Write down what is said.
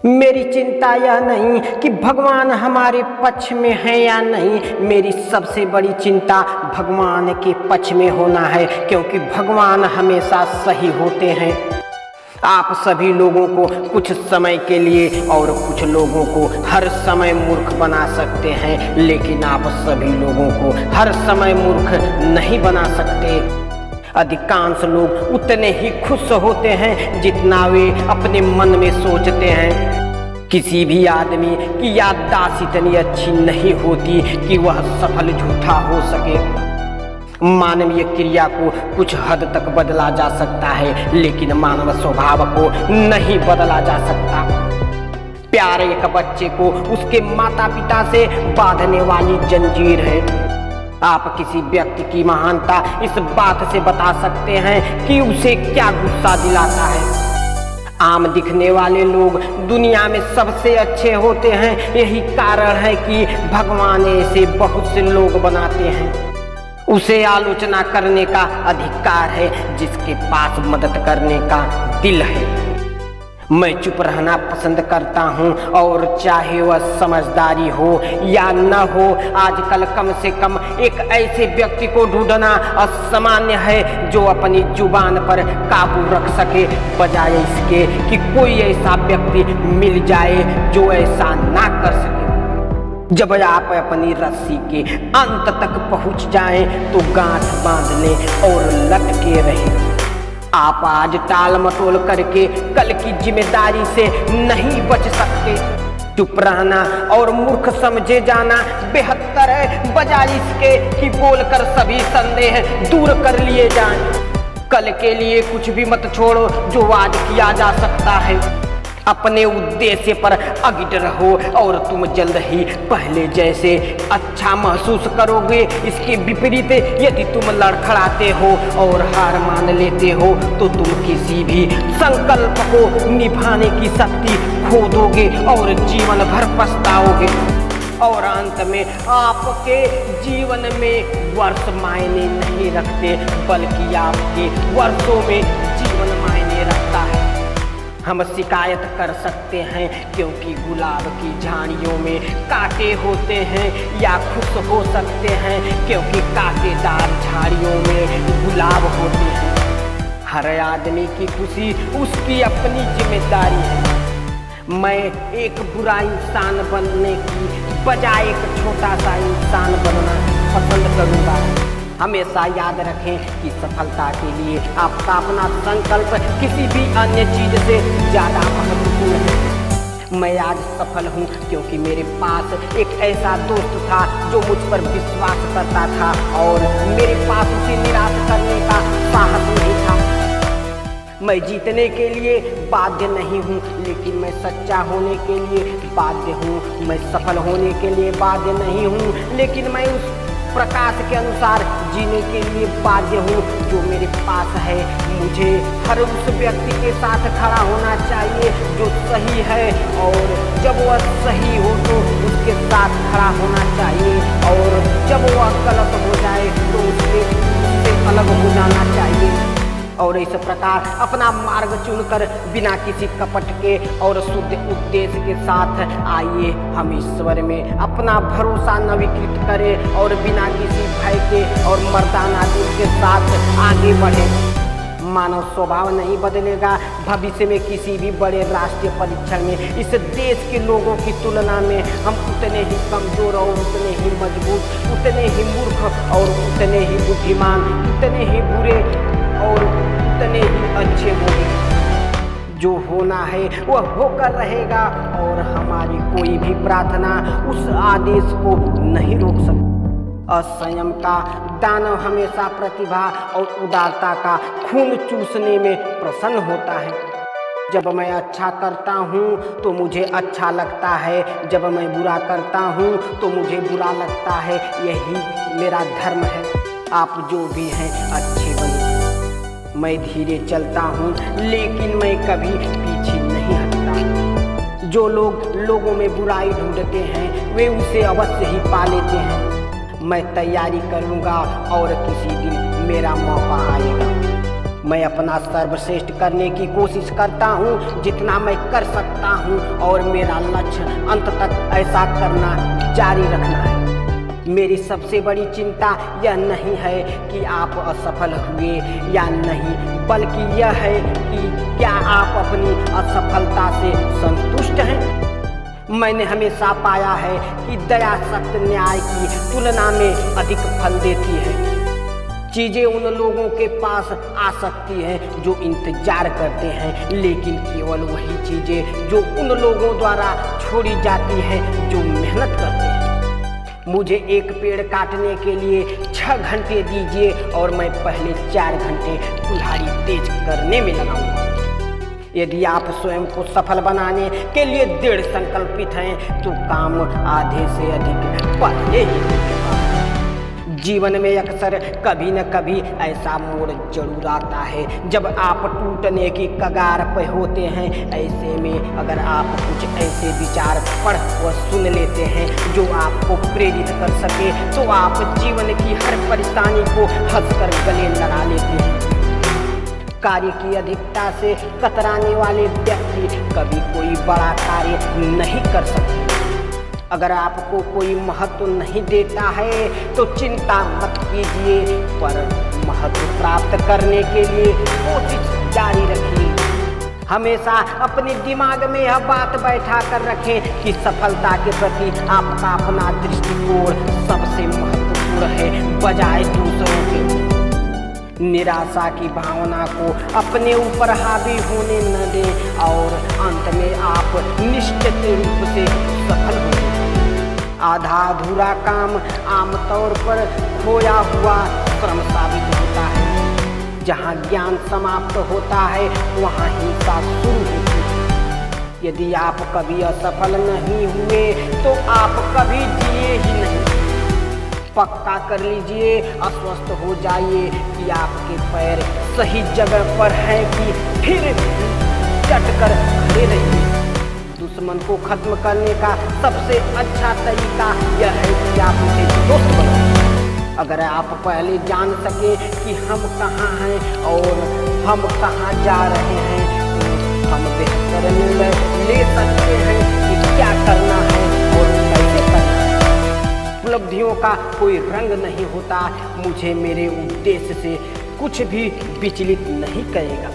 मेरी चिंता यह नहीं कि भगवान हमारे पक्ष में है या नहीं, मेरी सबसे बड़ी चिंता भगवान के पक्ष में होना है, क्योंकि भगवान हमेशा सही होते हैं। आप सभी लोगों को कुछ समय के लिए और कुछ लोगों को हर समय मूर्ख बना सकते हैं, लेकिन आप सभी लोगों को हर समय मूर्ख नहीं बना सकते। अधिकांश लोग उतने ही खुश होते हैं जितना वे अपने मन में सोचते हैं। किसी भी आदमी की याददाश्त इतनी अच्छी नहीं होती कि वह सफल झूठा हो सके। मानवीय क्रिया को कुछ हद तक बदला जा सकता है, लेकिन मानव स्वभाव को नहीं बदला जा सकता। प्यार एक बच्चे को उसके माता पिता से बांधने वाली जंजीर है। आप किसी व्यक्ति की महानता इस बात से बता सकते हैं कि उसे क्या गुस्सा दिलाता है। आम दिखने वाले लोग दुनिया में सबसे अच्छे होते हैं। यही कारण है कि भगवान ऐसे बहुत से लोग बनाते हैं। उसे आलोचना करने का अधिकार है जिसके पास मदद करने का दिल है। मैं चुप रहना पसंद करता हूँ, और चाहे वह समझदारी हो या न हो, आजकल कम से कम एक ऐसे व्यक्ति को ढूंढना असामान्य है जो अपनी जुबान पर काबू रख सके, बजाय इसके कि कोई ऐसा व्यक्ति मिल जाए जो ऐसा ना कर सके। जब आप अपनी रस्सी के अंत तक पहुंच जाएं तो गांठ बांध लें और लटके रहें। आप आज टाल मटोल करके कल की जिम्मेदारी से नहीं बच सकते। चुप रहना और मूर्ख समझे जाना बेहतर है, बजाय इसके कि बोलकर सभी संदेह दूर कर लिए जाएं। कल के लिए कुछ भी मत छोड़ो जो आज किया जा सकता है। अपने उद्देश्य पर अडिग रहो और तुम जल्द ही पहले जैसे अच्छा महसूस करोगे। इसके विपरीत यदि तुम लड़खड़ाते हो और हार मान लेते हो तो तुम किसी भी संकल्प को निभाने की शक्ति खो दोगे और जीवन भर पछताओगे। और अंत में आपके जीवन में वर्ष मायने नहीं रखते, बल्कि आपके वर्षों में जीवन मायने रखता है। हम शिकायत कर सकते हैं क्योंकि गुलाब की झाड़ियों में कांटे होते हैं, या खुश हो सकते हैं क्योंकि कांटेदार झाड़ियों में गुलाब होते हैं। हर आदमी की खुशी उसकी अपनी जिम्मेदारी है। मैं एक बुरा इंसान बनने की बजाय एक छोटा सा इंसान बनना पसंद करूँगा। हमेशा याद रखें कि सफलता के लिए आपका अपना संकल्प किसी भी अन्य चीज से ज़्यादा महत्वपूर्ण है। मैं आज सफल हूँ क्योंकि मेरे पास एक ऐसा दोस्त था जो मुझ पर विश्वास करता था, और मेरे पास उसे निराश करने का साहस नहीं था। मैं जीतने के लिए बाध्य नहीं हूँ, लेकिन मैं सच्चा होने के लिए बाध्य हूँ। मैं सफल होने के लिए बाध्य नहीं हूँ, लेकिन मैं उस प्रकाश के अनुसार जीने के लिए बाध्य हूँ जो मेरे पास है। मुझे हर उस व्यक्ति के साथ खड़ा होना चाहिए जो सही है, और जब वह सही हो तो उसके साथ खड़ा होना चाहिए, और जब वह गलत हो जाए तो उससे अलग हो जाना चाहिए। और इस प्रकार अपना मार्ग चुनकर बिना किसी कपट के और शुद्ध उद्देश्य के साथ आइए हम ईश्वर में अपना भरोसा नवीकृत करें और बिना किसी भय के और मर्दाना दिल के साथ आगे बढ़ें। मानव स्वभाव नहीं बदलेगा। भविष्य में किसी भी बड़े राष्ट्रीय परीक्षण में इस देश के लोगों की तुलना में हम उतने ही कमजोर और उतने ही मजबूत, उतने ही मूर्ख और उतने ही बुद्धिमान, उतने ही बुरे और उतने ही अच्छे होंगे। जो होना है वह होकर रहेगा, और हमारी कोई भी प्रार्थना उस आदेश को नहीं रोक सकती। असंयम का दानव हमेशा प्रतिभा और उदारता का खून चूसने में प्रसन्न होता है। जब मैं अच्छा करता हूँ तो मुझे अच्छा लगता है, जब मैं बुरा करता हूँ तो मुझे बुरा लगता है। यही मेरा धर्म है। आप जो भी हैं अच्छे बने। मैं धीरे चलता हूँ लेकिन मैं कभी पीछे नहीं हटता। जो लोग लोगों में बुराई ढूंढते हैं वे उसे अवश्य ही पा लेते हैं। मैं तैयारी करूँगा और किसी दिन मेरा मौका आएगा। मैं अपना सर्वश्रेष्ठ करने की कोशिश करता हूँ जितना मैं कर सकता हूँ, और मेरा लक्ष्य अंत तक ऐसा करना जारी रखना है। मेरी सबसे बड़ी चिंता यह नहीं है कि आप असफल हुए या नहीं, बल्कि यह है कि क्या आप अपनी असफलता से संतुष्ट हैं। मैंने हमेशा पाया है कि दया सख्त न्याय की तुलना में अधिक फल देती है। चीज़ें उन लोगों के पास आ सकती हैं जो इंतजार करते हैं, लेकिन केवल वही चीज़ें जो उन लोगों द्वारा छोड़ी जाती हैं जो मेहनत करते हैं। मुझे एक पेड़ काटने के लिए 6 घंटे दीजिए और मैं पहले 4 घंटे कुल्हाड़ी तेज करने में लगाऊंगा। यदि आप स्वयं को सफल बनाने के लिए दृढ़ संकल्पित हैं तो काम आधे से अधिक पहले ही। जीवन में अक्सर कभी न कभी ऐसा मोड़ जरूर आता है जब आप टूटने की कगार पर होते हैं। ऐसे में अगर आप कुछ ऐसे विचार पढ़ व सुन लेते हैं जो आपको प्रेरित कर सके तो आप जीवन की हर परेशानी को हंसकर गले लगा लेते हैं। कार्य की अधिकता से कतराने वाले व्यक्ति कभी कोई बड़ा कार्य नहीं कर सकते। अगर आपको कोई महत्व नहीं देता है तो चिंता मत कीजिए, पर महत्व प्राप्त करने के लिए कोशिश जारी रखिए। हमेशा अपने दिमाग में यह बात बैठा कर रखें कि सफलता के प्रति आपका अपना दृष्टिकोण सबसे महत्वपूर्ण है, बजाय दूसरों के। निराशा की भावना को अपने ऊपर हावी होने न दें और अंत में आप निश्चित रूप से सफल होंगे। आधा अधूरा काम आमतौर पर खोया हुआ श्रम साबित होता है। जहाँ ज्ञान समाप्त होता है वहाँ हिंसा शुरू होती है। यदि आप कभी असफल नहीं हुए तो आप कभी जिए ही नहीं। पक्का कर लीजिए, अस्वस्थ हो जाइए कि आपके पैर सही जगह पर हैं कि फिर डट कर खड़े रहिए। दुश्मन को खत्म करने का सबसे अच्छा तरीका यह है कि आप उसे दोस्त बनाओ। अगर आप पहले जान सके कि हम कहाँ हैं और हम कहाँ जा रहे हैं तो हम बेहतर निर्णय ले सकते हैं कि क्या करना है और कैसे करना है। उपलब्धियों का कोई रंग नहीं होता, मुझे मेरे उद्देश्य से कुछ भी विचलित नहीं करेगा।